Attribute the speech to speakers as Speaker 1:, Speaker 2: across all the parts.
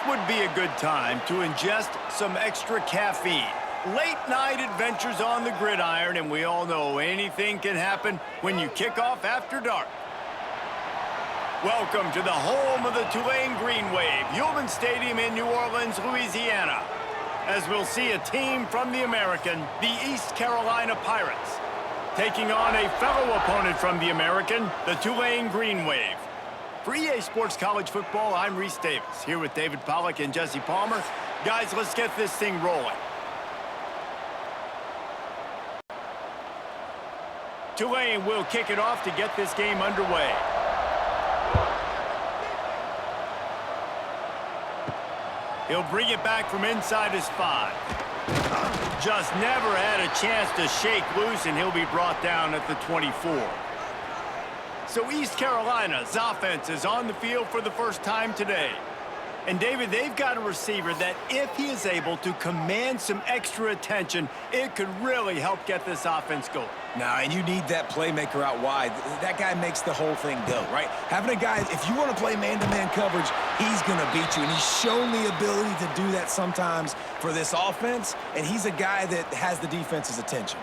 Speaker 1: would be a good time to ingest some extra caffeine. Late night adventures on the gridiron, and we all know anything can happen when you kick off after dark. Welcome to the home of the Tulane Green Wave, Heumann Stadium in New Orleans, Louisiana, as we'll see a team from the American, the East Carolina Pirates, taking on a fellow opponent from the American, the Tulane Green Wave. For EA Sports College Football, I'm Reese Davis, here with David Pollack and Jesse Palmer. Guys, let's get this thing rolling. Tulane will kick it off to get this game underway. He'll bring it back from inside his 5. Just never had a chance to shake loose, and he'll be brought down at the 24. So East Carolina's offense is on the field for the first time today. And David, they've got a receiver that if he is able to command some extra attention, it could really help get this offense going.
Speaker 2: Now, and you need that playmaker out wide. That guy makes the whole thing go, right? Having a guy, if you want to play man-to-man coverage, he's going to beat you. And he's shown the ability to do that sometimes for this offense. And he's a guy that has the defense's attention.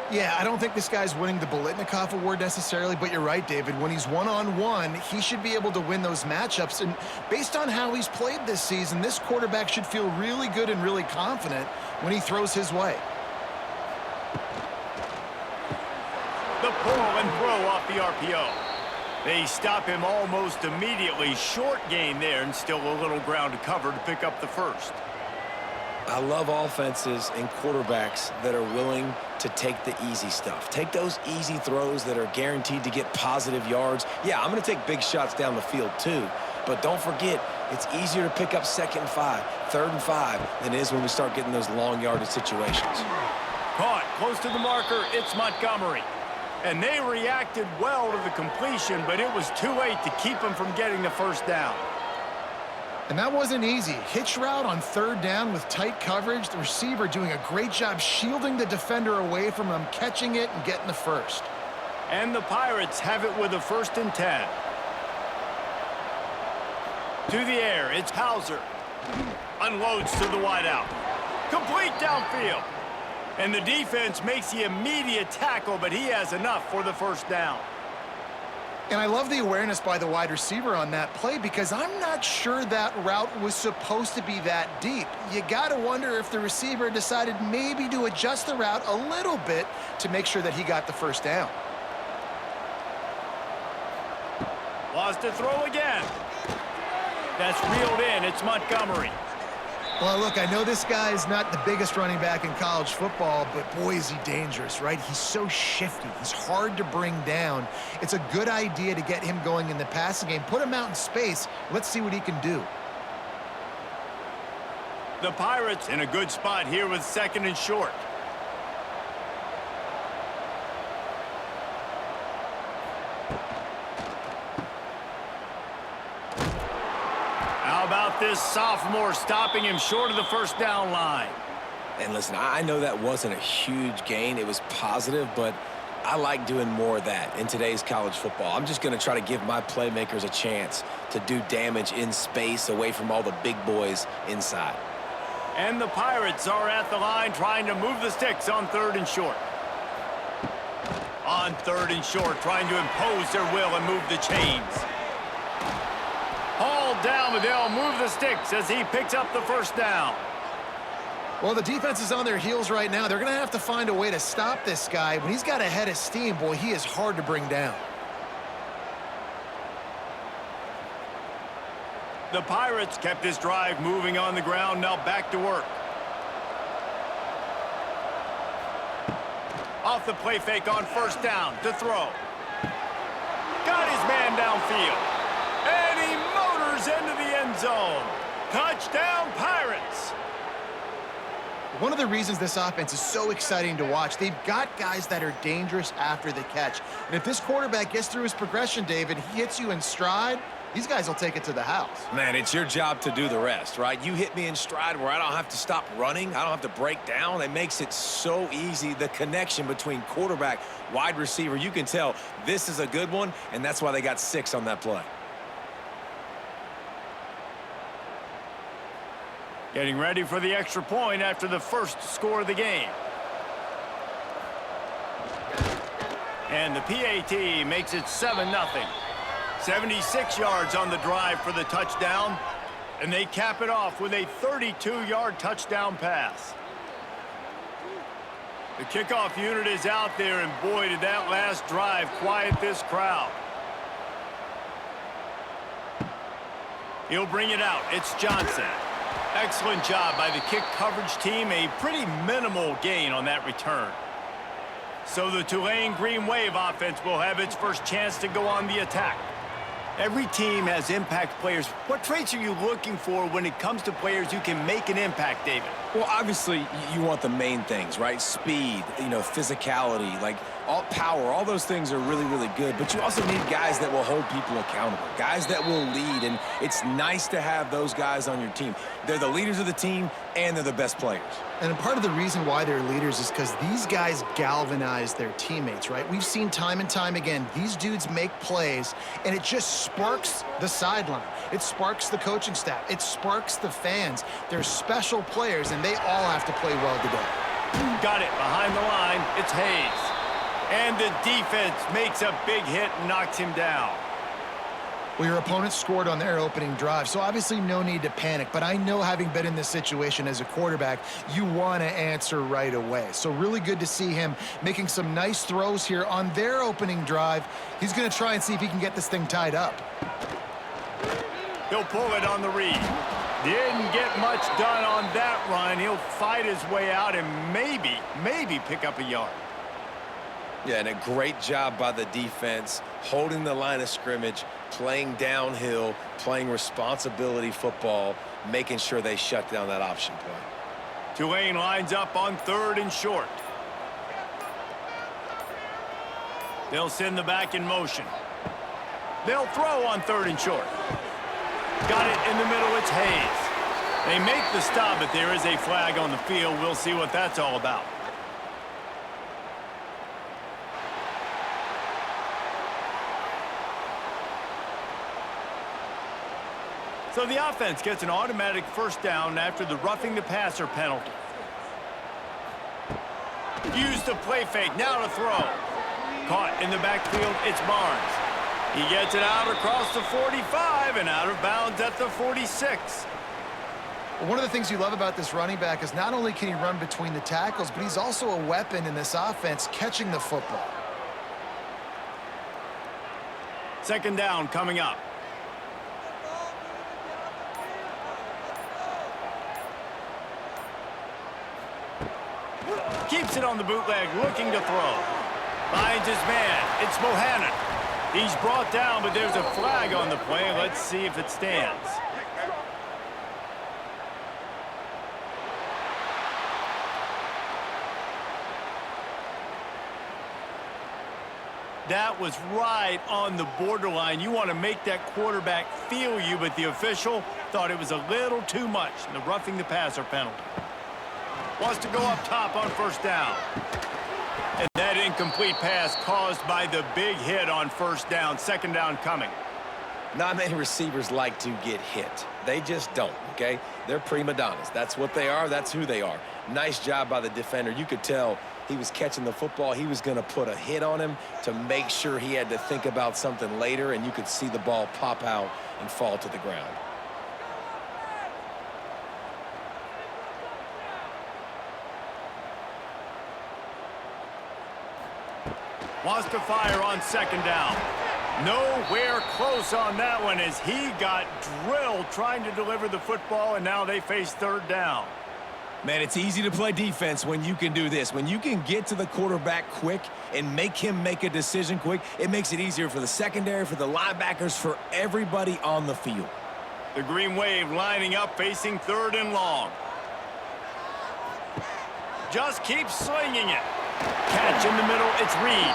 Speaker 3: Yeah, I don't think this guy's winning the Bolitnikoff Award necessarily, but you're right, David. When he's one-on-one, he should be able to win those matchups. And based on how he's played this season, this quarterback should feel really good and really confident when he throws his way.
Speaker 1: The pull and throw off the RPO. They stop him almost immediately. Short gain there, and still a little ground to cover to pick up the first.
Speaker 2: I love offenses and quarterbacks that are willing to take the easy stuff. Take those easy throws that are guaranteed to get positive yards. Yeah, I'm going to take big shots down the field too. But don't forget, it's easier to pick up 2nd and 5, 3rd and 5 than it is when we start getting those long yardage situations.
Speaker 1: Caught close to the marker, it's Montgomery. And they reacted well to the completion, but it was too late to keep him from getting the first down.
Speaker 3: And that wasn't easy. Hitch route on 3rd down with tight coverage. The receiver doing a great job shielding the defender away from him, catching it and getting the first.
Speaker 1: And the Pirates have it with a 1st and 10. To the air, it's Hauser. Unloads to the wideout. Complete downfield. And the defense makes the immediate tackle, but he has enough for the first down.
Speaker 3: And I love the awareness by the wide receiver on that play because I'm not sure that route was supposed to be that deep. You got to wonder if the receiver decided maybe to adjust the route a little bit to make sure that he got the first down.
Speaker 1: Lost to throw again. That's reeled in. It's Montgomery.
Speaker 3: Well, look, I know this guy's not the biggest running back in college football, but boy, is he dangerous, right? He's so shifty. He's hard to bring down. It's a good idea to get him going in the passing game. Put him out in space. Let's see what he can do.
Speaker 1: The Pirates in a good spot here with 2nd and short. How about this sophomore stopping him short of the first down line?
Speaker 2: And listen, I know that wasn't a huge gain. It was positive, but I like doing more of that in today's college football. I'm just going to try to give my playmakers a chance to do damage in space away from all the big boys inside.
Speaker 1: And the Pirates are at the line trying to move the sticks on 3rd and short. On 3rd and short, trying to impose their will and move the chains. Hauled down, but they'll move the sticks as he picks up the first down.
Speaker 3: Well, the defense is on their heels right now. They're going to have to find a way to stop this guy. When he's got a head of steam, boy, he is hard to bring down.
Speaker 1: The Pirates kept this drive moving on the ground, now back to work. Off the play fake on 1st down to throw. Got his man downfield. And he motors into the end zone. Touchdown, Pirates.
Speaker 3: One of the reasons this offense is so exciting to watch, they've got guys that are dangerous after the catch. And if this quarterback gets through his progression, David, he hits you in stride, these guys will take it to the house.
Speaker 2: Man, it's your job to do the rest, right? You hit me in stride where I don't have to stop running. I don't have to break down. It makes it so easy. The connection between quarterback, wide receiver, you can tell this is a good one, and that's why they got 6 on that play.
Speaker 1: Getting ready for the extra point after the first score of the game. And the PAT makes it 7-0. 76 yards on the drive for the touchdown. And they cap it off with a 32-yard touchdown pass. The kickoff unit is out there, and boy, did that last drive quiet this crowd. He'll bring it out. It's Johnson. Excellent job by the kick coverage team. A pretty minimal gain on that return. So the Tulane Green Wave offense will have its first chance to go on the attack. Every team has impact players. What traits are you looking for when it comes to players who can make an impact, David?
Speaker 2: Well, obviously, you want the main things, right? Speed, physicality, like all power, all those things are really, really good. But you also need guys that will hold people accountable, guys that will lead. And it's nice to have those guys on your team. They're the leaders of the team, and they're the best players.
Speaker 3: And part of the reason why they're leaders is because these guys galvanize their teammates, right? We've seen time and time again, these dudes make plays, and it just sparks the sideline. It sparks the coaching staff. It sparks the fans. They're special players, and they all have to play well today.
Speaker 1: Got it behind the line. It's Hayes. And the defense makes a big hit and knocks him down.
Speaker 3: Well, your opponent scored on their opening drive, so obviously no need to panic. But I know, having been in this situation as a quarterback, you want to answer right away. So really good to see him making some nice throws here on their opening drive. He's going to try and see if he can get this thing tied up.
Speaker 1: He'll pull it on the read. Didn't get much done on that run. He'll fight his way out and maybe pick up a yard.
Speaker 2: Yeah, and a great job by the defense, holding the line of scrimmage, playing downhill, playing responsibility football, making sure they shut down that option play.
Speaker 1: Tulane lines up on 3rd and short. They'll send the back in motion. They'll throw on 3rd and short. Got it in the middle. It's Hayes. They make the stop, but there is a flag on the field. We'll see what that's all about. So the offense gets an automatic first down after the roughing the passer penalty. Use the play fake, now to throw. Caught in the backfield, it's Barnes. He gets it out across the 45 and out of bounds at the 46.
Speaker 3: Well, one of the things you love about this running back is not only can he run between the tackles, but he's also a weapon in this offense catching the football.
Speaker 1: 2nd down coming up. Keeps it on the bootleg, looking to throw. Finds his man. It's Bohannon. He's brought down, but there's a flag on the play. Let's see if it stands. That was right on the borderline. You want to make that quarterback feel you, but the official thought it was a little too much in the roughing the passer penalty. Wants to go up top on 1st down. And that incomplete pass caused by the big hit on 1st down. 2nd down coming.
Speaker 2: Not many receivers like to get hit. They just don't, okay? They're prima donnas. That's what they are. That's who they are. Nice job by the defender. You could tell he was catching the football. He was going to put a hit on him to make sure he had to think about something later, and you could see the ball pop out and fall to the ground.
Speaker 1: Wants to fire on 2nd down. Nowhere close on that one as he got drilled trying to deliver the football, and now they face 3rd down.
Speaker 2: Man, it's easy to play defense when you can do this. When you can get to the quarterback quick and make him make a decision quick, it makes it easier for the secondary, for the linebackers, for everybody on the field.
Speaker 1: The Green Wave lining up, facing 3rd and long. Just keeps slinging it. Catch in the middle, it's Reed.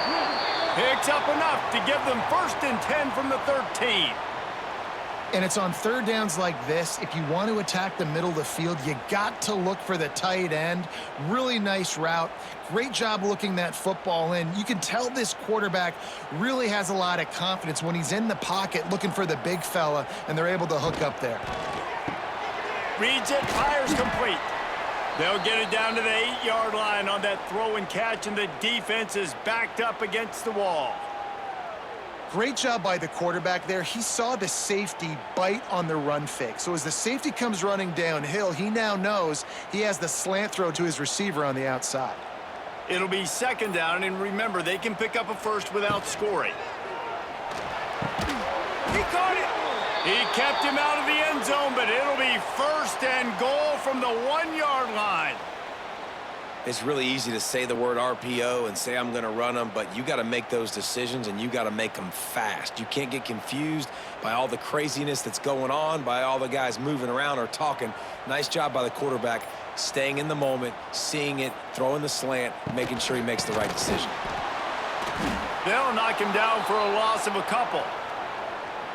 Speaker 1: Picks up enough to give them 1st and 10 from the 13.
Speaker 3: And it's on 3rd downs like this. If you want to attack the middle of the field, you got to look for the tight end. Really nice route. Great job looking that football in. You can tell this quarterback really has a lot of confidence when he's in the pocket looking for the big fella, and they're able to hook up there.
Speaker 1: Reads it, fires complete. They'll get it down to the 8-yard line on that throw and catch, and the defense is backed up against the wall.
Speaker 3: Great job by the quarterback there. He saw the safety bite on the run fake. So as the safety comes running downhill, he now knows he has the slant throw to his receiver on the outside.
Speaker 1: It'll be second down, and remember, they can pick up a first without scoring. He caught it. He kept him out of the end zone, but it'll be first and goal from the 1-yard line.
Speaker 2: It's really easy to say the word RPO and say I'm going to run them, but you got to make those decisions, and you got to make them fast. You can't get confused by all the craziness that's going on, by all the guys moving around or talking. Nice job by the quarterback, staying in the moment, seeing it, throwing the slant, making sure he makes the right decision.
Speaker 1: They'll knock him down for a loss of a couple.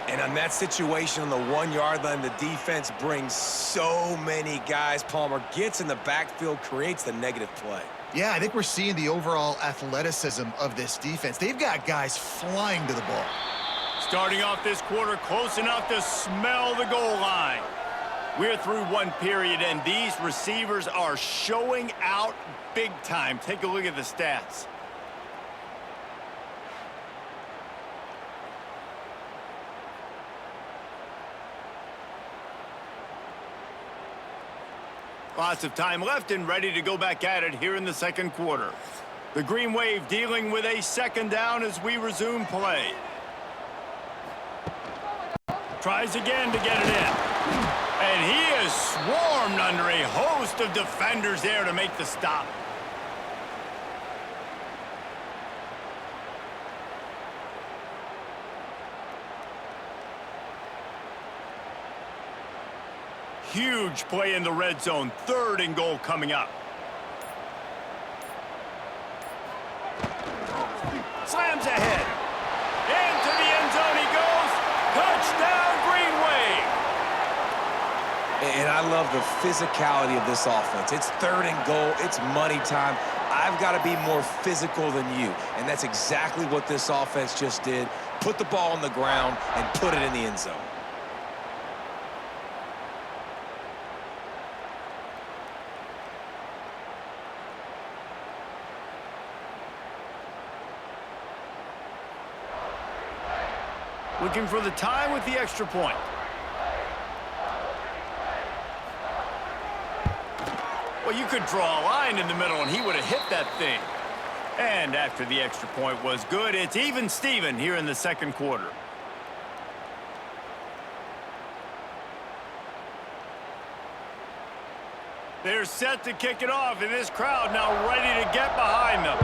Speaker 2: And on that situation on the 1-yard line, the defense brings so many guys. Palmer gets in the backfield, creates the negative play.
Speaker 3: Yeah, I think we're seeing the overall athleticism of this defense. They've got guys flying to the ball.
Speaker 1: Starting off this quarter close enough to smell the goal line. We're through one period, and these receivers are showing out big time. Take a look at the stats. Lots of time left and ready to go back at it here in the second quarter. The Green Wave dealing with a second down as we resume play. Tries again to get it in. And he is swarmed under a host of defenders there to make the stop. Huge play in the red zone. 3rd and goal coming up. Slams ahead. Into the end zone he goes. Touchdown, Green Wave.
Speaker 2: And I love the physicality of this offense. It's 3rd and goal. It's money time. I've got to be more physical than you. And that's exactly what this offense just did. Put the ball on the ground and put it in the end zone.
Speaker 1: Looking for the time with the extra point. Well, you could draw a line in the middle, and he would have hit that thing. And after the extra point was good, it's even Steven here in the second quarter. They're set to kick it off, and this crowd now ready to get behind them.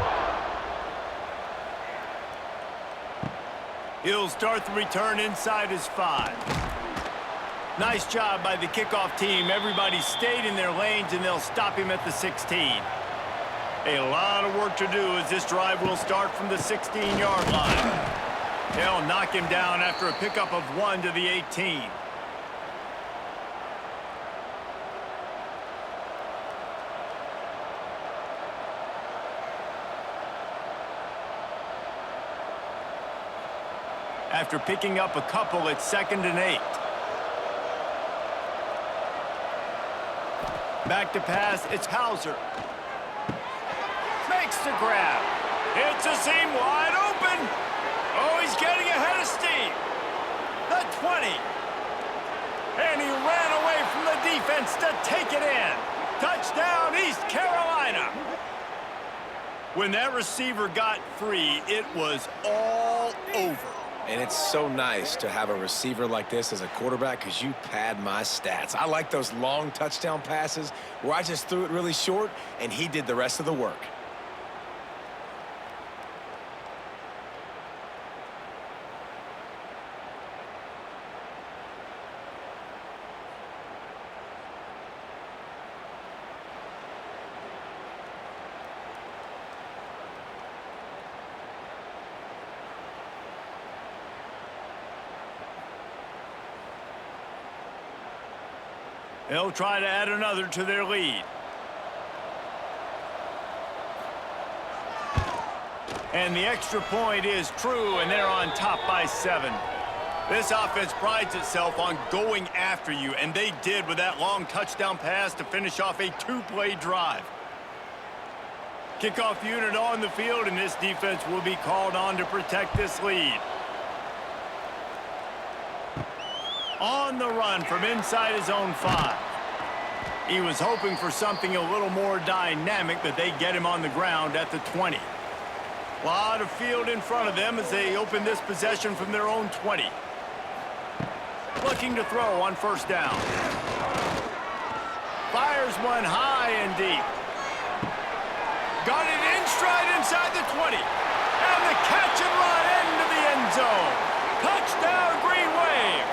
Speaker 1: He'll start the return inside his 5. Nice job by the kickoff team. Everybody stayed in their lanes, and they'll stop him at the 16. A lot of work to do as this drive will start from the 16-yard line. They'll knock him down after a pickup of 1 to the 18. After picking up a couple, it's 2nd and 8. Back to pass, it's Hauser. Makes the grab. It's a seam wide open. Oh, he's getting ahead of steam. The 20. And he ran away from the defense to take it in. Touchdown, East Carolina. When that receiver got free, it was all over.
Speaker 2: And it's so nice to have a receiver like this as a quarterback because you pad my stats. I like those long touchdown passes where I just threw it really short and he did the rest of the work.
Speaker 1: They'll try to add another to their lead. And the extra point is true, and they're on top by 7. This offense prides itself on going after you, and they did with that long touchdown pass to finish off a two-play drive. Kickoff unit on the field, and this defense will be called on to protect this lead. On the run from inside his own 5. He was hoping for something a little more dynamic, but they get him on the ground at the 20. A lot of field in front of them as they open this possession from their own 20. Looking to throw on first down. Fires one high and deep. Got it in stride inside the 20. And the catch and run into the end zone. Touchdown, Green Wave.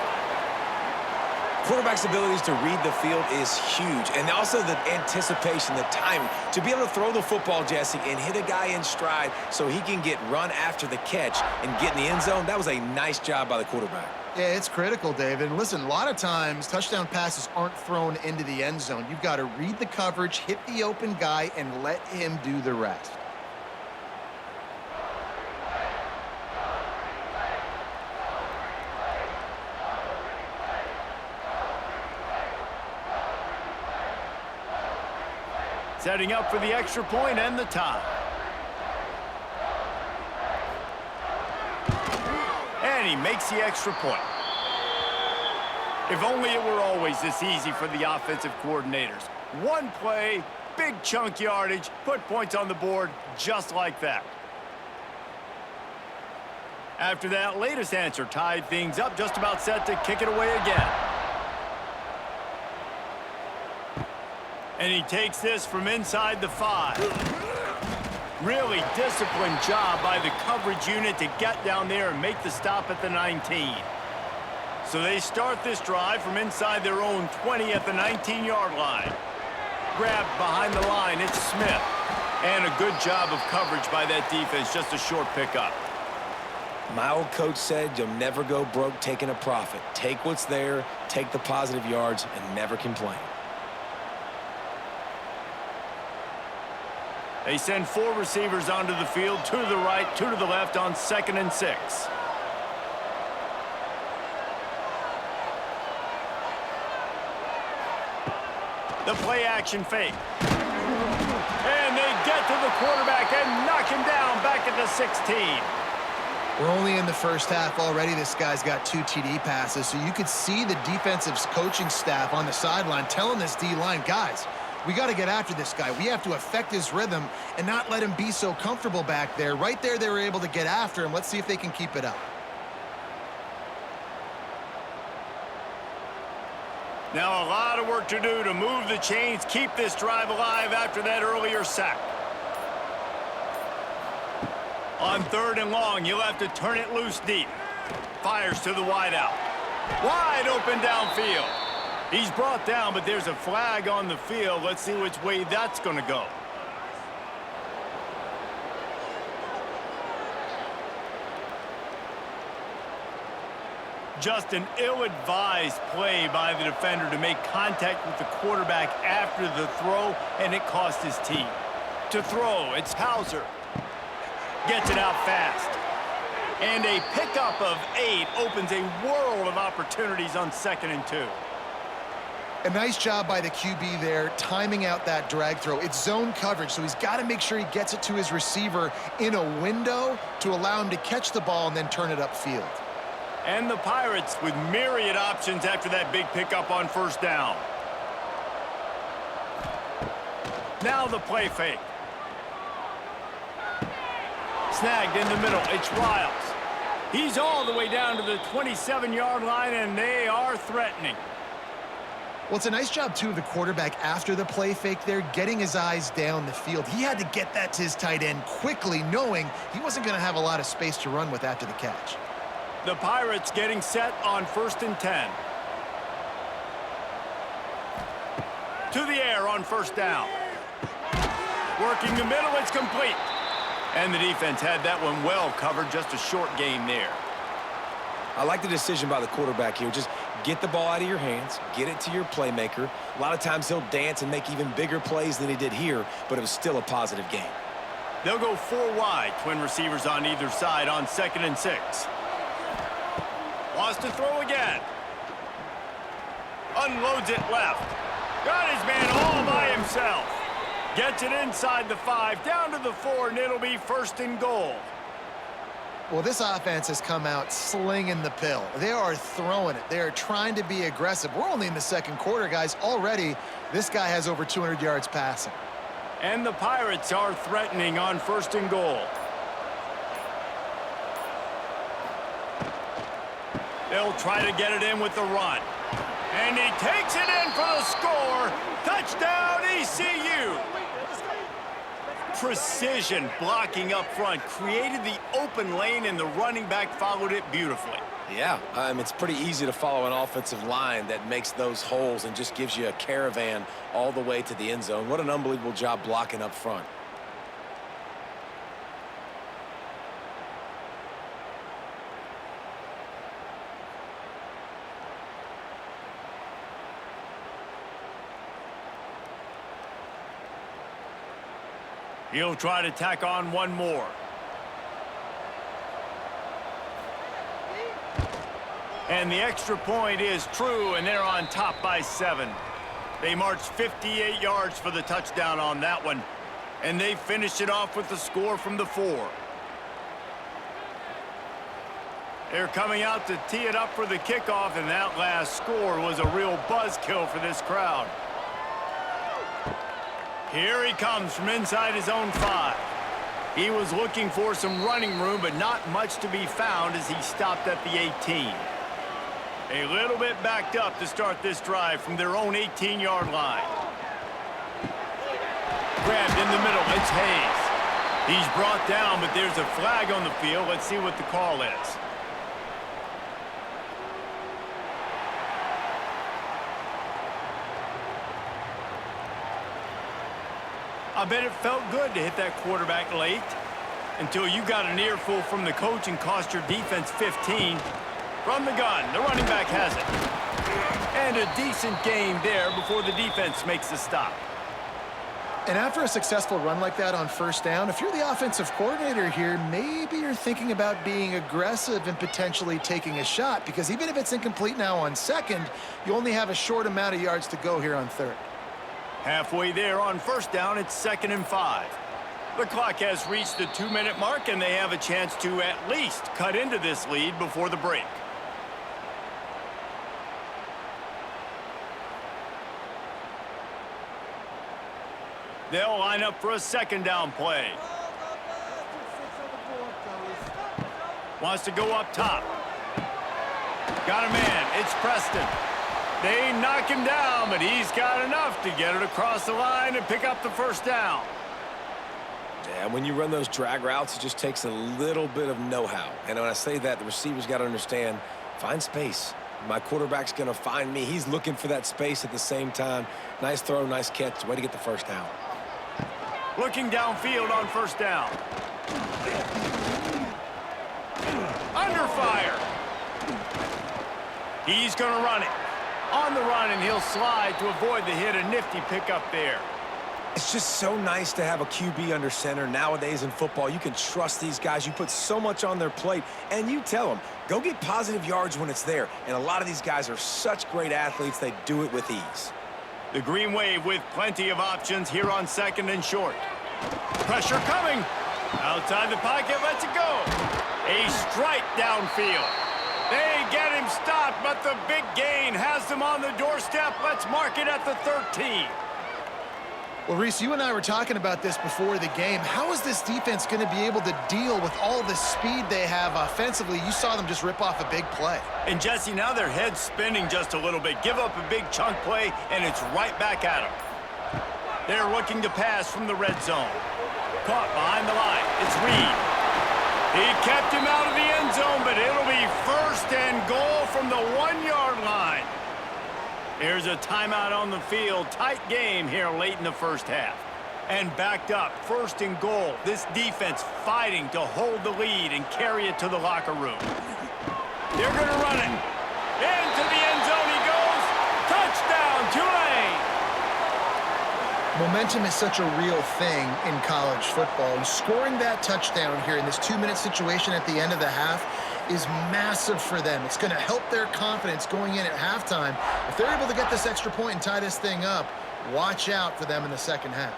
Speaker 2: Quarterback's abilities to read the field is huge. And also the anticipation, the timing. To be able to throw the football, Jesse, and hit a guy in stride so he can get run after the catch and get in the end zone, that was a nice job by the quarterback.
Speaker 3: Yeah, it's critical, David. And listen, a lot of times touchdown passes aren't thrown into the end zone. You've got to read the coverage, hit the open guy, and let him do the rest.
Speaker 1: Setting up for the extra point and the tie. And he makes the extra point. If only it were always this easy for the offensive coordinators. One play, big chunk yardage, put points on the board just like that. After that latest answer tied things up, just about set to kick it away again. And he takes this from inside the 5. Really disciplined job by the coverage unit to get down there and make the stop at the 19. So they start this drive from inside their own 20 at the 19-yard line. Grabbed behind the line, it's Smith. And a good job of coverage by that defense, just a short pickup.
Speaker 2: My old coach said you'll never go broke taking a profit. Take what's there, take the positive yards, and never complain.
Speaker 1: They send 4 receivers onto the field, 2 to the right, 2 to the left on 2nd and 6. The play action fake. And they get to the quarterback and knock him down back at the 16.
Speaker 3: We're only in the first half already. This guy's got 2 TD passes, so you could see the defensive coaching staff on the sideline telling this D-line, guys, we got to get after this guy. We have to affect his rhythm and not let him be so comfortable back there. Right there, they were able to get after him. Let's see if they can keep it up.
Speaker 1: Now a lot of work to do to move the chains, keep this drive alive after that earlier sack. On 3rd and long, you'll have to turn it loose deep. Fires to the wideout. Wide open downfield. He's brought down, but there's a flag on the field. Let's see which way that's going to go. Just an ill-advised play by the defender to make contact with the quarterback after the throw, and it cost his team. To throw, it's Hauser. Gets it out fast. And a pickup of 8 opens a world of opportunities on 2nd and 2.
Speaker 3: A nice job by the QB there, timing out that drag throw. It's zone coverage, so he's got to make sure he gets it to his receiver in a window to allow him to catch the ball and then turn it upfield.
Speaker 1: And the Pirates with myriad options after that big pickup on first down. Now the play fake. Snagged in the middle, it's Riles. He's all the way down to the 27-yard line, and they are threatening.
Speaker 3: Well, it's a nice job, too, of the quarterback after the play fake there, getting his eyes down the field. He had to get that to his tight end quickly, knowing he wasn't going to have a lot of space to run with after the catch.
Speaker 1: The Pirates getting set on 1st and 10. To the air on first down. Working the middle, it's complete. And the defense had that one well covered, just a short game there.
Speaker 2: I like the decision by the quarterback here. Just get the ball out of your hands, get it to your playmaker. A lot of times he'll dance and make even bigger plays than he did here, but it was still a positive game.
Speaker 1: They'll go 4 wide, twin receivers on either side on 2nd and 6. Wants to throw again. Unloads it left. Got his man all by himself. Gets it inside the 5, down to the 4, and it'll be 1st and goal.
Speaker 3: Well, this offense has come out slinging the pill. They are throwing it. They are trying to be aggressive. We're only in the 2nd quarter, guys. Already, this guy has over 200 yards passing.
Speaker 1: And the Pirates are threatening on 1st and goal. They'll try to get it in with the run. And he takes it in for the score. Touchdown, ECU. Precision blocking up front created the open lane, and the running back followed it beautifully.
Speaker 2: Yeah, it's pretty easy to follow an offensive line that makes those holes and just gives you a caravan all the way to the end zone. What an unbelievable job blocking up front.
Speaker 1: He'll try to tack on one more. And the extra point is true, and they're on top by 7. They marched 58 yards for the touchdown on that one, and they finished it off with the score from the 4. They're coming out to tee it up for the kickoff, and that last score was a real buzzkill for this crowd. Here he comes from inside his own 5. He was looking for some running room, but not much to be found as he stopped at the 18. A little bit backed up to start this drive from their own 18-yard line. Grabbed in the middle, it's Hayes. He's brought down, but there's a flag on the field. Let's see what the call is. I bet it felt good to hit that quarterback late until you got an earful from the coach and cost your defense 15. From the gun, the running back has it. And a decent game there before the defense makes the stop.
Speaker 3: And after a successful run like that on 1st down, if you're the offensive coordinator here, maybe you're thinking about being aggressive and potentially taking a shot, because even if it's incomplete now on 2nd, you only have a short amount of yards to go here on 3rd.
Speaker 1: Halfway there on 1st down, it's 2nd and 5. The clock has reached the 2-minute mark, and they have a chance to at least cut into this lead before the break. They'll line up for a 2nd down play. Wants to go up top. Got a man. It's Preston. They knock him down, but he's got enough to get it across the line and pick up the 1st down.
Speaker 2: Yeah, when you run those drag routes, it just takes a little bit of know-how. And when I say that, the receiver's got to understand, find space. My quarterback's going to find me. He's looking for that space at the same time. Nice throw, nice catch. Way to get the 1st down.
Speaker 1: Looking downfield on 1st down. Under fire. He's going to run it. On the run, and he'll slide to avoid the hit. A nifty pickup there.
Speaker 2: It's just so nice to have a QB under center. Nowadays in football, you can trust these guys. You put so much on their plate, and you tell them, go get positive yards when it's there. And a lot of these guys are such great athletes, they do it with ease.
Speaker 1: The Green Wave with plenty of options here on 2nd and short. Pressure coming. Outside the pocket, lets it go. A strike downfield. They get him stopped, but the big gain has them on the doorstep. Let's mark it at the 13.
Speaker 3: Well, Reese, you and I were talking about this before the game. How is this defense going to be able to deal with all the speed they have offensively? You saw them just rip off a big play.
Speaker 1: And, Jesse, now their head's spinning just a little bit. Give up a big chunk play, and it's right back at them. They're looking to pass from the red zone. Caught behind the line. It's Reed. He kept him out of the end zone, but it'll be 1st and goal from the 1-yard line. Here's a timeout on the field. Tight game here late in the 1st half. And backed up, 1st and goal. This defense fighting to hold the lead and carry it to the locker room. They're going to run it. Into the end zone he goes. Touchdown, Tulane.
Speaker 3: Momentum is such a real thing in college football, and scoring that touchdown here in this 2-minute situation at the end of the half is massive for them. It's going to help their confidence going in at halftime. If they're able to get this extra point and tie this thing up, watch out for them in the second half.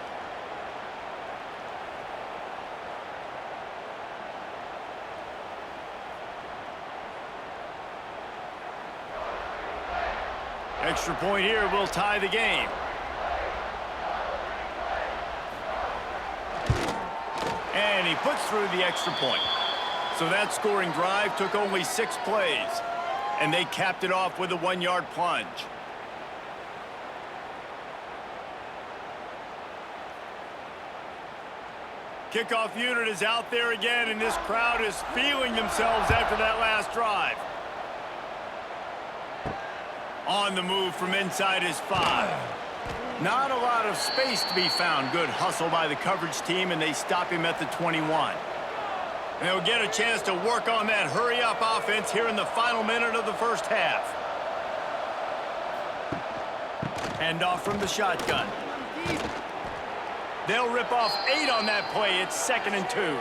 Speaker 1: Extra point here will tie the game. And he puts through the extra point. So that scoring drive took only 6 plays. And they capped it off with a 1-yard plunge. Kickoff unit is out there again, and this crowd is feeling themselves after that last drive. On the move from inside his 5. Not a lot of space to be found. Good hustle by the coverage team, and they stop him at the 21. And they'll get a chance to work on that hurry-up offense here in the final minute of the first half. Handoff from the shotgun. They'll rip off 8 on that play. It's 2nd and 2.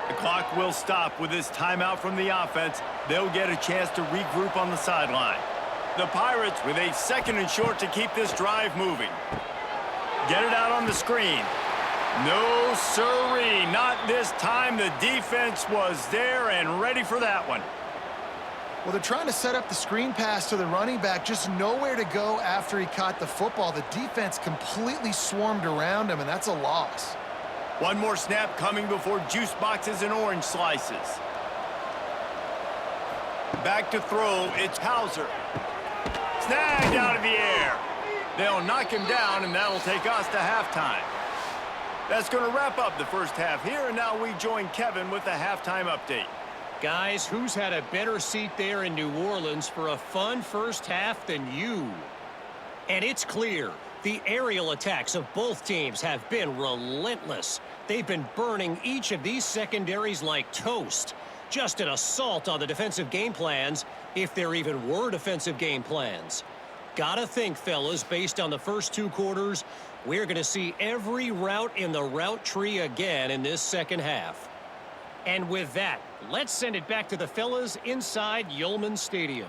Speaker 1: The clock will stop with this timeout from the offense. They'll get a chance to regroup on the sideline. The Pirates with a 2nd and short to keep this drive moving. Get it out on the screen. No siree, not this time. The defense was there and ready for that one.
Speaker 3: Well, they're trying to set up the screen pass to the running back, just nowhere to go after he caught the football. The defense completely swarmed around him, and that's a loss.
Speaker 1: One more snap coming before juice boxes and orange slices. Back to throw, it's Hauser. Snagged out of the air. They'll knock him down, and that'll take us to halftime. That's going to wrap up the first half here, and now we join Kevin with the halftime update.
Speaker 4: Guys, who's had a better seat there in New Orleans for a fun first half than you? And it's clear, the aerial attacks of both teams have been relentless. They've been burning each of these secondaries like toast. Just an assault on the defensive game plans, if there even were defensive game plans. Gotta think, fellas, based on the first 2 quarters, we're going to see every route in the route tree again in this second half. And with that, let's send it back to the fellas inside Yulman Stadium.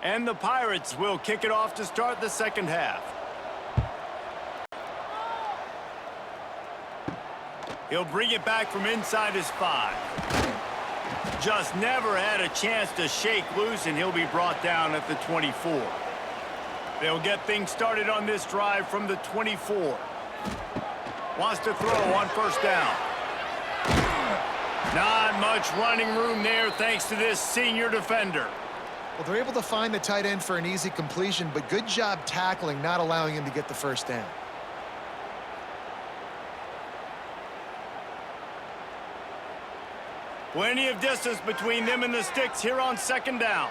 Speaker 1: And the Pirates will kick it off to start the second half. He'll bring it back from inside his 5. Just never had a chance to shake loose, and he'll be brought down at the 24. They'll get things started on this drive from the 24. Wants to throw on first down. Not much running room there thanks to this senior defender.
Speaker 3: Well, they're able to find the tight end for an easy completion, but good job tackling, not allowing him to get the first down.
Speaker 1: Plenty of distance between them and the sticks here on second down.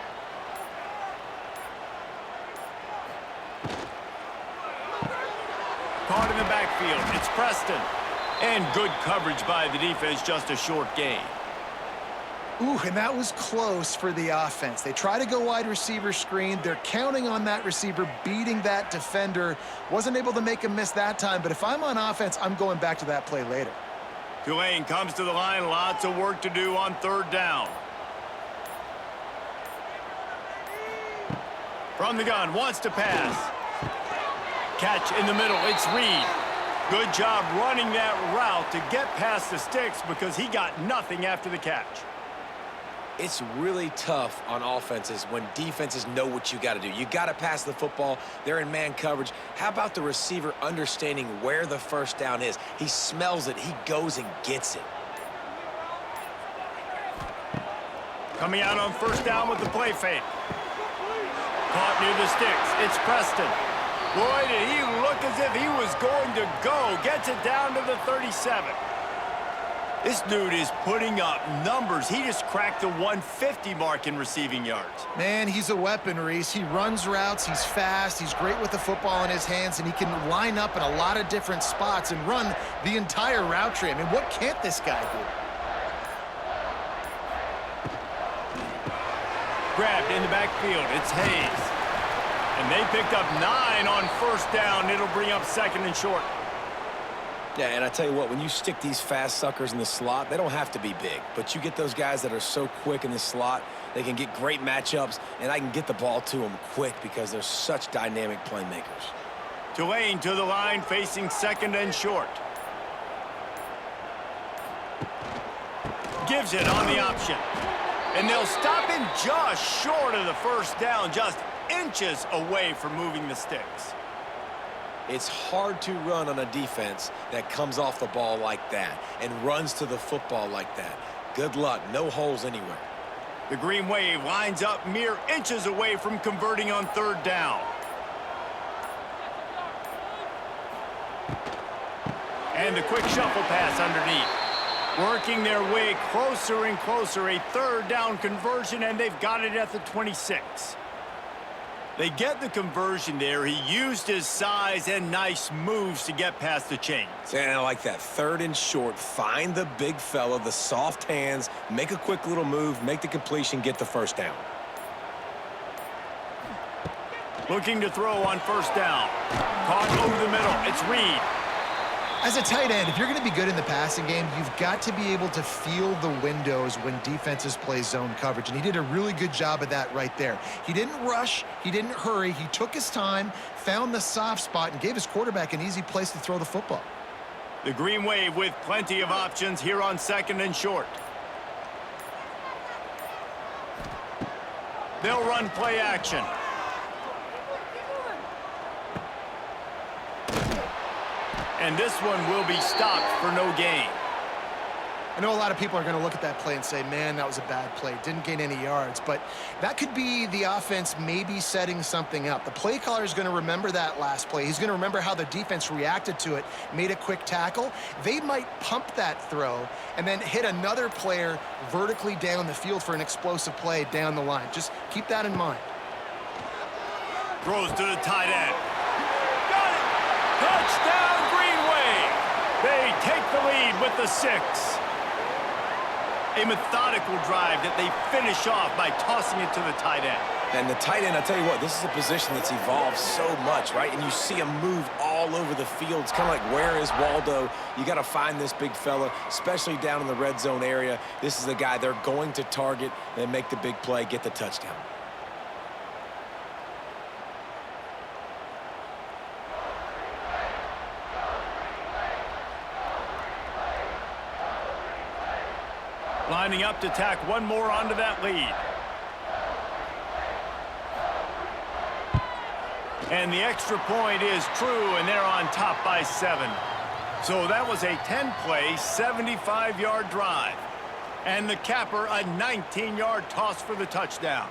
Speaker 1: Caught in the backfield. It's Preston. And good coverage by the defense, just a short gain.
Speaker 3: Ooh, and that was close for the offense. They try to go wide receiver screen. They're counting on that receiver beating that defender. Wasn't able to make him miss that time, but if I'm on offense, I'm going back to that play later.
Speaker 1: Tulane comes to the line. Lots of work to do on third down. From the gun, wants to pass. Catch in the middle, it's Reed. Good job running that route to get past the sticks because he got nothing after the catch.
Speaker 2: It's really tough on offenses when defenses know what you got to do. You got to pass the football. They're in man coverage. How about the receiver understanding where the first down is? He smells it. He goes and gets it.
Speaker 1: Coming out on first down with the play fake. Caught near the sticks. It's Preston. Boy, did he look as if he was going to go. Gets it down to the 37. This dude is putting up numbers. He just cracked the 150 mark in receiving yards.
Speaker 3: Man, he's a weapon, Reese. He runs routes, he's fast, he's great with the football in his hands, and he can line up in a lot of different spots and run the entire route tree. I mean, what can't this guy do?
Speaker 1: Grabbed in the backfield. It's Hayes. And they picked up 9 on first down. It'll bring up 2nd and short.
Speaker 2: Yeah, and I tell you what, when you stick these fast suckers in the slot, they don't have to be big. But you get those guys that are so quick in the slot, they can get great matchups, and I can get the ball to them quick because they're such dynamic playmakers.
Speaker 1: Tulane to the line, facing 2nd and short. Gives it on the option. And they'll stop him just short of the first down, just inches away from moving the sticks.
Speaker 2: It's hard to run on a defense that comes off the ball like that and runs to the football like that. Good luck. No holes anywhere.
Speaker 1: The Green Wave lines up mere inches away from converting on 3rd down. And the quick shuffle pass underneath. Working their way closer and closer. A 3rd down conversion, and they've got it at the 26. They get the conversion there. He used his size and nice moves to get past the chains.
Speaker 2: And I like that. 3rd and short. Find the big fella, the soft hands, make a quick little move, make the completion, get the first down.
Speaker 1: Looking to throw on 1st down. Caught over the middle. It's Reed.
Speaker 3: As a tight end, if you're going to be good in the passing game, you've got to be able to feel the windows when defenses play zone coverage, and he did a really good job of that right there. He didn't rush, he didn't hurry, he took his time, found the soft spot, and gave his quarterback an easy place to throw the football.
Speaker 1: The Green Wave with plenty of options here on 2nd and short. They'll run play action. And this one will be stopped for no gain.
Speaker 3: I know a lot of people are going to look at that play and say, man, that was a bad play. Didn't gain any yards. But that could be the offense maybe setting something up. The play caller is going to remember that last play. He's going to remember how the defense reacted to it, made a quick tackle. They might pump that throw and then hit another player vertically down the field for an explosive play down the line. Just keep that in mind.
Speaker 1: Throws to the tight end. Got it! Touchdown, Green Wave! They take the lead with the 6. A methodical drive that they finish off by tossing it to the tight end.
Speaker 2: And the tight end, I tell you what, this is a position that's evolved so much, right? And you see him move all over the field. It's kind of like, where is Waldo? You got to find this big fella, especially down in the red zone area. This is the guy they're going to target and make the big play, get the touchdown.
Speaker 1: Lining up to tack one more onto that lead. And the extra point is true, and they're on top by 7. So that was a 10-play, 75-yard drive. And the capper, a 19-yard toss for the touchdown.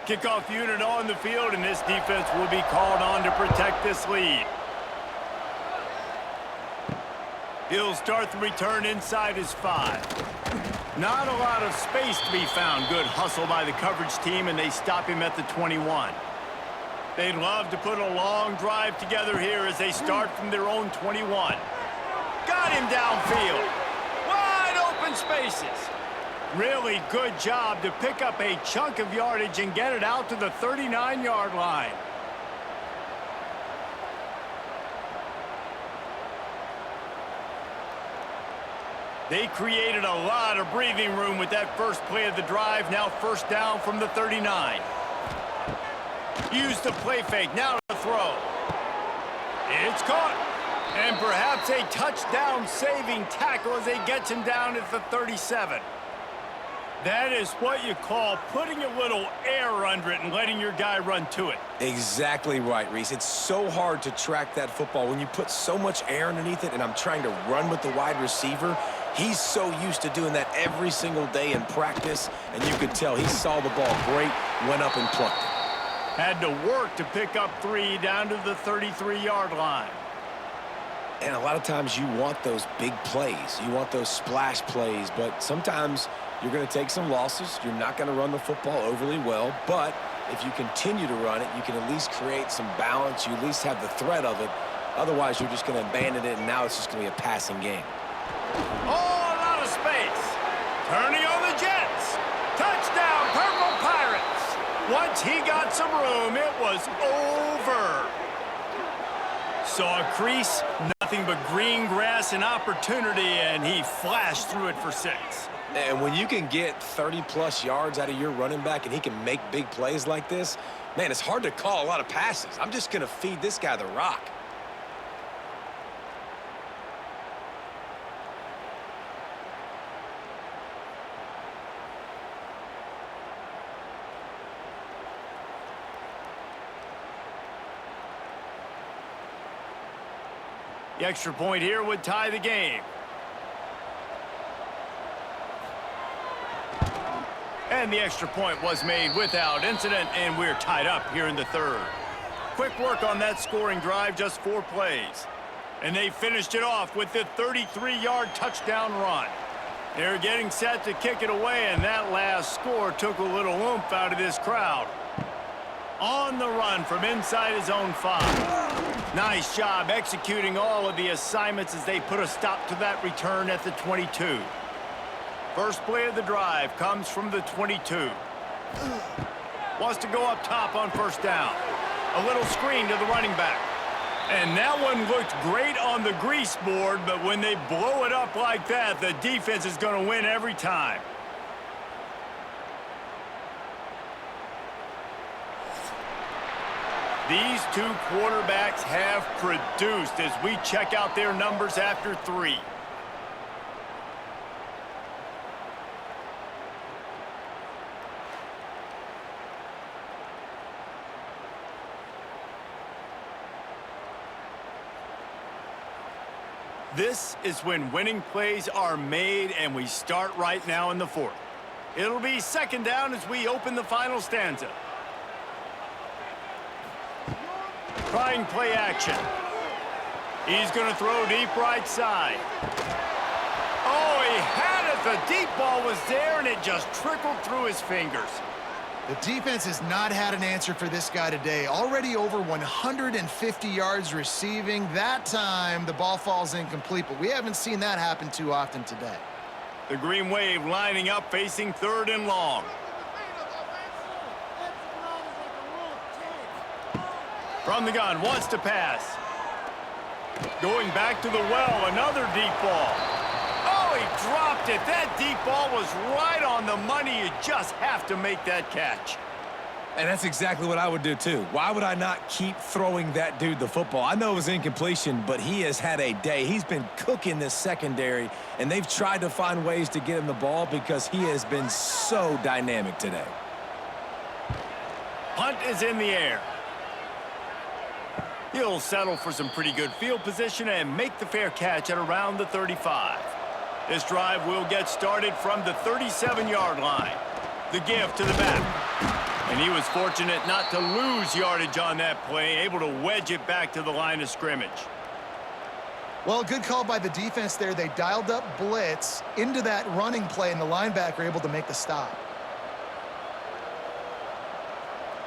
Speaker 1: Kickoff unit on the field, and this defense will be called on to protect this lead. He'll start the return inside his 5. Not a lot of space to be found. Good hustle by the coverage team, and they stop him at the 21. They'd love to put a long drive together here as they start from their own 21. Got him downfield. Wide open spaces. Really good job to pick up a chunk of yardage and get it out to the 39-yard line. They created a lot of breathing room with that first play of the drive. Now 1st down from the 39. Use the play fake. Now to throw. It's caught. And perhaps a touchdown-saving tackle as they get him down at the 37. That is what you call putting a little air under it and letting your guy run to it.
Speaker 2: Exactly right, Reese. It's so hard to track that football when you put so much air underneath it, and I'm trying to run with the wide receiver. He's so used to doing that every single day in practice, and you could tell he saw the ball great, went up and plucked it.
Speaker 1: Had to work to pick up 3 down to the 33-yard line.
Speaker 2: And a lot of times you want those big plays. You want those splash plays, but sometimes you're going to take some losses. You're not going to run the football overly well, but if you continue to run it, you can at least create some balance. You at least have the threat of it. Otherwise, you're just going to abandon it, and now it's just going to be a passing game.
Speaker 1: All out of space. Turning on the Jets. Touchdown, Purple Pirates. Once he got some room, it was over. Saw a crease, nothing but green grass and opportunity, and he flashed through it for 6.
Speaker 2: And when you can get 30-plus yards out of your running back and he can make big plays like this, man, it's hard to call a lot of passes. I'm just going to feed this guy the rock.
Speaker 1: The extra point here would tie the game. And the extra point was made without incident, and we're tied up here in the 3rd. Quick work on that scoring drive, just 4 plays. And they finished it off with the 33-yard touchdown run. They're getting set to kick it away, and that last score took a little oomph out of this crowd. On the run from inside his own 5. Nice job executing all of the assignments as they put a stop to that return at the 22. First play of the drive comes from the 22. Wants to go up top on first down. A little screen to the running back. And that one looked great on the grease board, but when they blow it up like that, the defense is going to win every time. These 2 quarterbacks have produced as we check out their numbers after 3. This is when winning plays are made, and we start right now in the 4th. It'll be 2nd down as we open the final stanza. Trying play action. He's going to throw deep right side. Oh, he had it. The deep ball was there, and it just trickled through his fingers.
Speaker 3: The defense has not had an answer for this guy today. Already over 150 yards receiving. That time, the ball falls incomplete, but we haven't seen that happen too often today.
Speaker 1: The Green Wave lining up, facing 3rd and long. From the gun, wants to pass. Going back to the well, another deep ball. Oh, he dropped it. That deep ball was right on the money. You just have to make that catch.
Speaker 2: And that's exactly what I would do, too. Why would I not keep throwing that dude the football? I know it was incompletion, but he has had a day. He's been cooking this secondary, and they've tried to find ways to get him the ball because he has been so dynamic today.
Speaker 1: Punt is in the air. He'll settle for some pretty good field position and make the fair catch at around the 35. This drive will get started from the 37-yard line. The give to the back. And he was fortunate not to lose yardage on that play, able to wedge it back to the line of scrimmage.
Speaker 3: Well, good call by the defense there. They dialed up blitz into that running play, and the linebacker able to make the stop.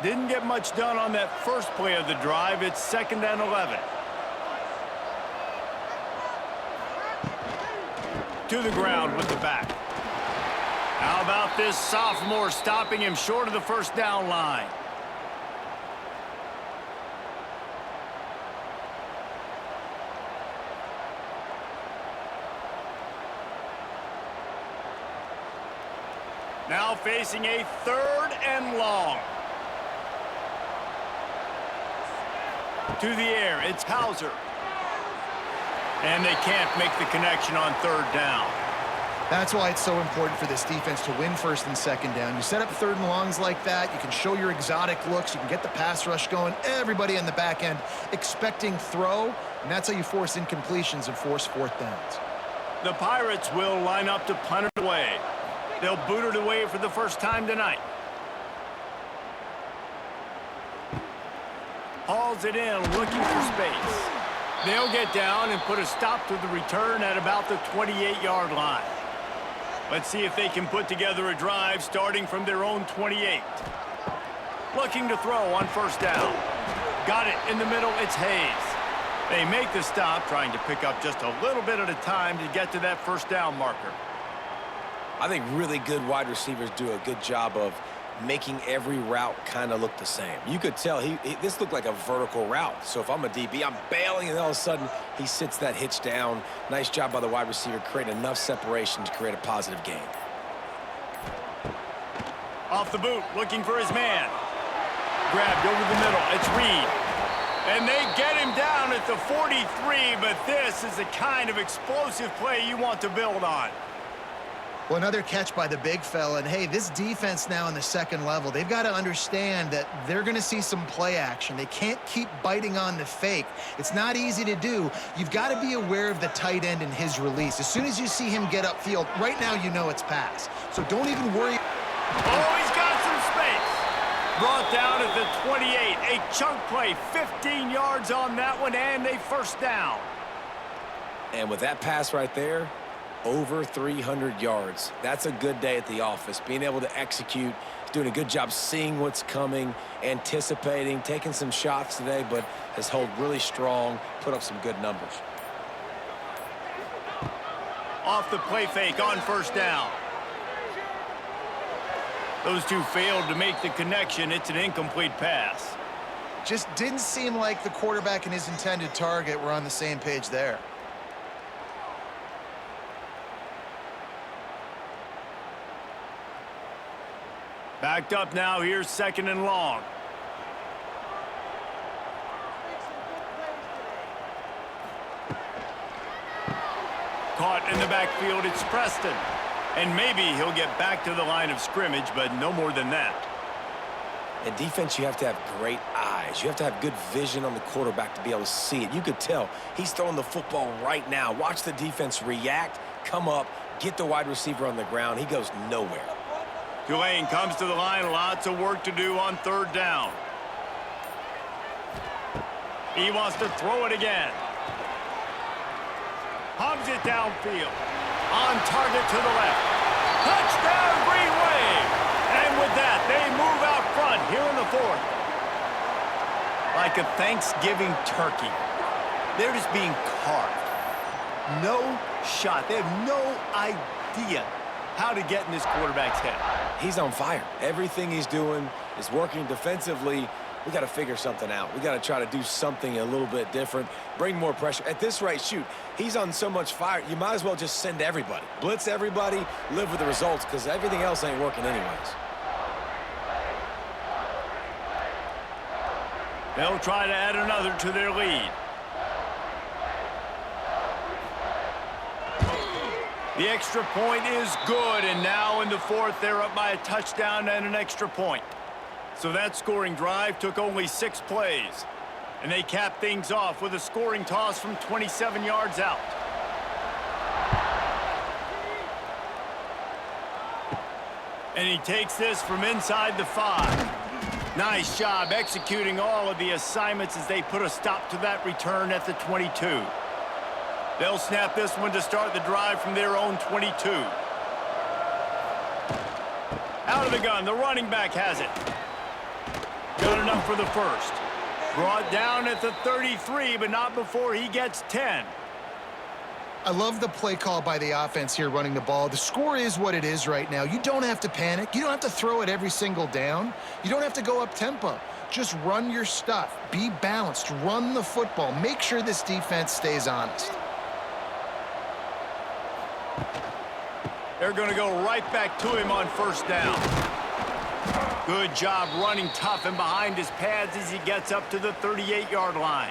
Speaker 1: Didn't get much done on that first play of the drive. It's 2nd and 11. To the ground with the back. How about this sophomore stopping him short of the first down line? Now facing a 3rd and long. To the air, it's Hauser. And they can't make the connection on 3rd down.
Speaker 3: That's why it's so important for this defense to win 1st and 2nd down. You set up 3rd and longs like that, you can show your exotic looks, you can get the pass rush going, everybody on the back end expecting throw, and that's how you force incompletions and force 4th downs.
Speaker 1: The Pirates will line up to punt it away. They'll boot it away for the first time tonight. Hauls it in, looking for space. They'll get down and put a stop to the return at about the 28-yard line. Let's see if they can put together a drive starting from their own 28. Looking to throw on first down. Got it in the middle, it's Hayes. They make the stop, trying to pick up just a little bit at a time to get to that first down marker.
Speaker 2: I think really good wide receivers do a good job of making every route kind of look the same. You could tell this looked like a vertical route. So if I'm a DB, I'm bailing, and all of a sudden he sits that hitch down. Nice job by the wide receiver, creating enough separation to create a positive gain.
Speaker 1: Off the boot, looking for his man. Grabbed over the middle, it's Reed. And they get him down at the 43, but this is the kind of explosive play you want to build on.
Speaker 3: Well, another catch by the big fella. And, hey, this defense now in the second level, they've got to understand that they're going to see some play action. They can't keep biting on the fake. It's not easy to do. You've got to be aware of the tight end and his release. As soon as you see him get upfield, right now you know it's pass. So don't even worry.
Speaker 1: Oh, he's got some space. Brought down at the 28. A chunk play, 15 yards on that one, and a first down.
Speaker 2: And with that pass right there, over 300 yards. That's a good day at the office. Being able to execute, he's doing a good job seeing what's coming, anticipating, taking some shots today, but has held really strong, put up some good numbers.
Speaker 1: Off the play fake on first down. Those two failed to make the connection. It's an incomplete pass.
Speaker 3: Just didn't seem like the quarterback and his intended target were on the same page there.
Speaker 1: Backed up now, here's second and long. Caught in the backfield, it's Preston. And maybe he'll get back to the line of scrimmage, but no more than that.
Speaker 2: In defense, you have to have great eyes. You have to have good vision on the quarterback to be able to see it. You could tell he's throwing the football right now. Watch the defense react, come up, get the wide receiver on the ground. He goes nowhere.
Speaker 1: Tulane comes to the line. Lots of work to do on third down. He wants to throw it again. Hums it downfield. On target to the left. Touchdown, Green Wave. And with that, they move out front here in the fourth. Like a Thanksgiving turkey. They're just being carved. No shot. They have no idea how to get in this quarterback's head.
Speaker 2: He's on fire. Everything he's doing is working defensively. We got to figure something out. We got to try to do something a little bit different, bring more pressure. At this rate, shoot, he's on so much fire, you might as well just send everybody. Blitz everybody, live with the results, because everything else ain't working anyways.
Speaker 1: They'll try to add another to their lead. The extra point is good, and now in the fourth, they're up by a touchdown and an extra point. So that scoring drive took only 6 plays. And they capped things off with a scoring toss from 27 yards out. And he takes this from inside the 5. Nice job executing all of the assignments as they put a stop to that return at the 22. They'll snap this one to start the drive from their own 22. Out of the gun, the running back has it. Got enough for the first. Brought down at the 33, but not before he gets 10.
Speaker 3: I love the play call by the offense here running the ball. The score is what it is right now. You don't have to panic. You don't have to throw it every single down. You don't have to go up tempo. Just run your stuff. Be balanced. Run the football. Make sure this defense stays honest.
Speaker 1: They're going to go right back to him on first down. Good job running tough and behind his pads as he gets up to the 38-yard line.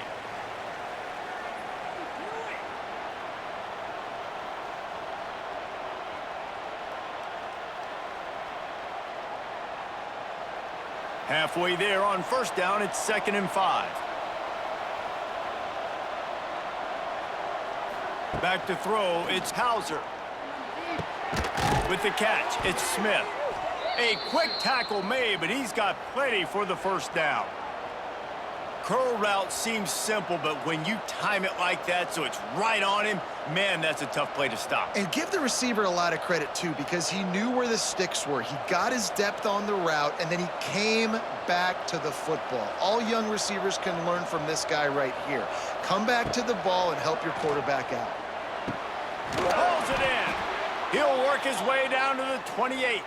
Speaker 1: Halfway there on first down, it's 2nd and 5. Back to throw, it's Hauser. With the catch, it's Smith. A quick tackle made, but he's got plenty for the first down. curl route seems simple, but when you time it like that so it's right on him, man, that's a tough play to stop.
Speaker 3: And give the receiver a lot of credit, too, because he knew where the sticks were. He got his depth on the route, and then he came back to the football. All young receivers can learn from this guy right here. Come back to the ball and help your quarterback out.
Speaker 1: Pulls it in. He'll work his way down to the 28.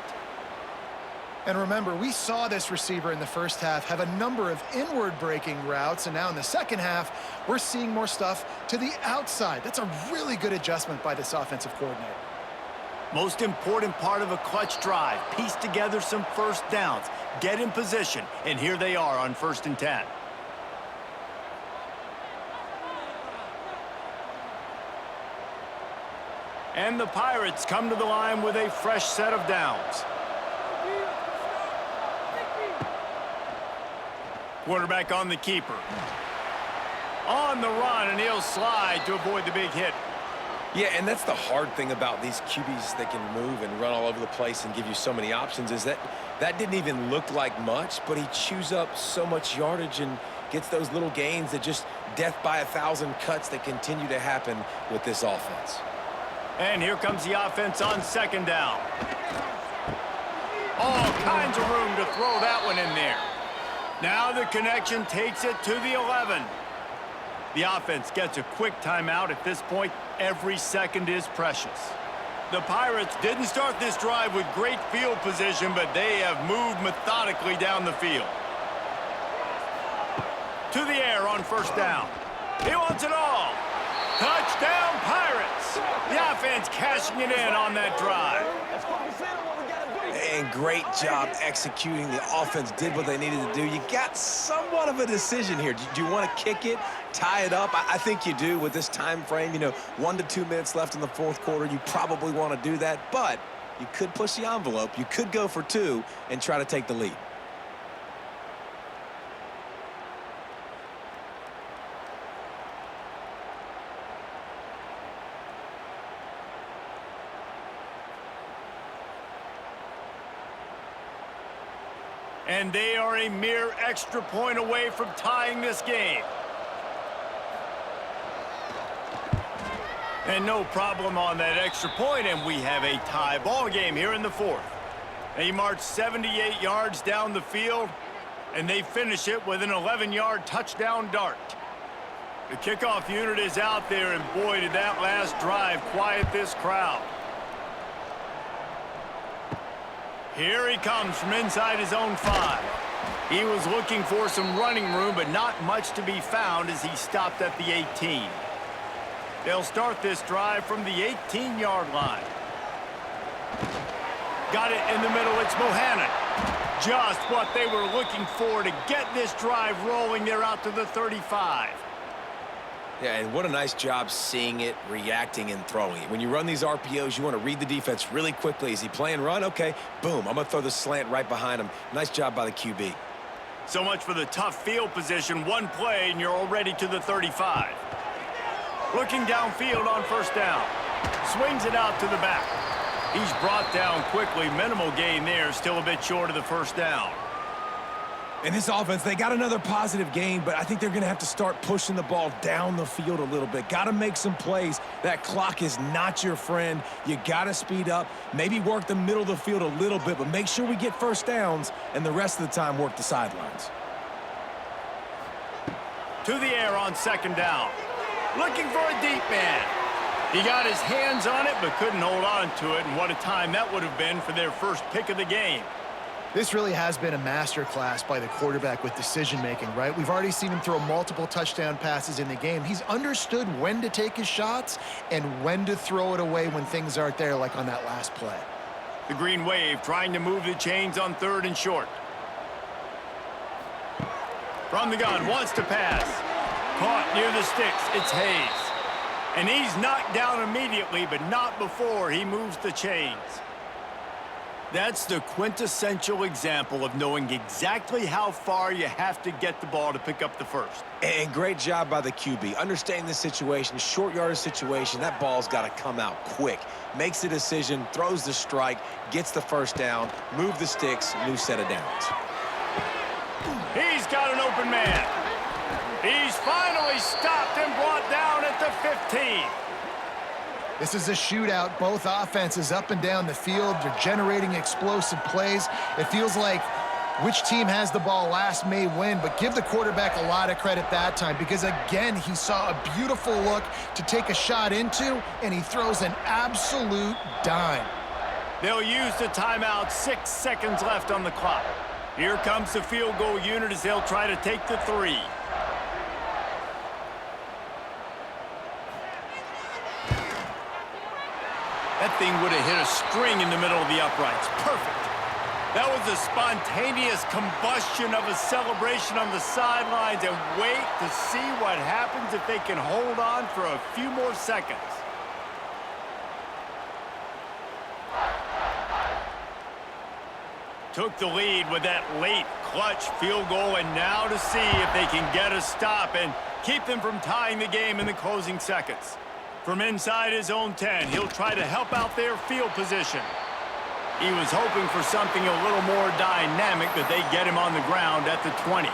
Speaker 3: And remember, we saw this receiver in the first half have a number of inward breaking routes, and now in the second half, we're seeing more stuff to the outside. That's a really good adjustment by this offensive coordinator.
Speaker 1: Most important part of a clutch drive, piece together some first downs, get in position, and here they are on 1st and 10. And the Pirates come to the line with a fresh set of downs. Quarterback on the keeper. On the run, and he'll slide to avoid the big hit.
Speaker 2: Yeah, and that's the hard thing about these QBs that can move and run all over the place and give you so many options is that didn't even look like much, but he chews up so much yardage and gets those little gains that just death by 1,000 cuts that continue to happen with this offense.
Speaker 1: And here comes the offense on 2nd down. All kinds of room to throw that one in there. Now the connection takes it to the 11. The offense gets a quick timeout. At this point, every second is precious. The Pirates didn't start this drive with great field position, but they have moved methodically down the field. To the air on 1st down. He wants it all. Touchdown, Pirates. The offense cashing it in on that drive.
Speaker 2: And great job executing. The offense did what they needed to do. You got somewhat of a decision here. Do you want to kick it, tie it up? I think you do with this time frame. 1 to 2 minutes left in the 4th quarter. You probably want to do that, but you could push the envelope. You could go for 2 and try to take the lead.
Speaker 1: And they are a mere extra point away from tying this game. And no problem on that extra point, and we have a tie ball game here in the 4th. They march 78 yards down the field, and they finish it with an 11-yard touchdown dart. The kickoff unit is out there, and boy, did that last drive quiet this crowd. Here he comes from inside his own 5. He was looking for some running room, but not much to be found as he stopped at the 18. They'll start this drive from the 18-yard line. Got it in the middle. It's Bohannon. Just what they were looking for to get this drive rolling. They're out to the 35.
Speaker 2: Yeah, and what a nice job seeing it, reacting, and throwing it. When you run these RPOs, you want to read the defense really quickly. Is he playing run? Okay, boom. I'm going to throw the slant right behind him. Nice job by the QB.
Speaker 1: So much for the tough field position. One play, and you're already to the 35. Looking downfield on 1st down. Swings it out to the back. He's brought down quickly. Minimal gain there. Still a bit short of the 1st down.
Speaker 2: In this offense, they got another positive game, but I think they're going to have to start pushing the ball down the field a little bit. Got to make some plays. That clock is not your friend. You got to speed up, maybe work the middle of the field a little bit, but make sure we get first downs, and the rest of the time work the sidelines.
Speaker 1: To the air on 2nd down. Looking for a deep man. He got his hands on it, but couldn't hold on to it, and what a time that would have been for their first pick of the game.
Speaker 3: This really has been a masterclass by the quarterback with decision-making, right? We've already seen him throw multiple touchdown passes in the game. He's understood when to take his shots and when to throw it away when things aren't there, like on that last play.
Speaker 1: The Green Wave trying to move the chains on 3rd and short. From the gun, wants to pass. Caught near the sticks, it's Hayes. And he's knocked down immediately, but not before he moves the chains. That's the quintessential example of knowing exactly how far you have to get the ball to pick up the first.
Speaker 2: And great job by the QB. Understanding the situation, short yardage situation, that ball's got to come out quick. Makes the decision, throws the strike, gets the first down, move the sticks, new set of downs.
Speaker 1: He's got an open man. He's finally stopped and brought down at the 15.
Speaker 3: This is a shootout. Both offenses up and down the field. They're generating explosive plays. It feels like which team has the ball last may win, but give the quarterback a lot of credit that time because, again, he saw a beautiful look to take a shot into, and he throws an absolute dime.
Speaker 1: They'll use the timeout. 6 seconds left on the clock. Here comes the field goal unit as they'll try to take the 3. That thing would have hit a string in the middle of the uprights. Perfect. That was a spontaneous combustion of a celebration on the sidelines, and wait to see what happens if they can hold on for a few more seconds. Took the lead with that late clutch field goal, and now to see if they can get a stop and keep them from tying the game in the closing seconds. From inside his own 10, he'll try to help out their field position. He was hoping for something a little more dynamic, but they get him on the ground at the 20.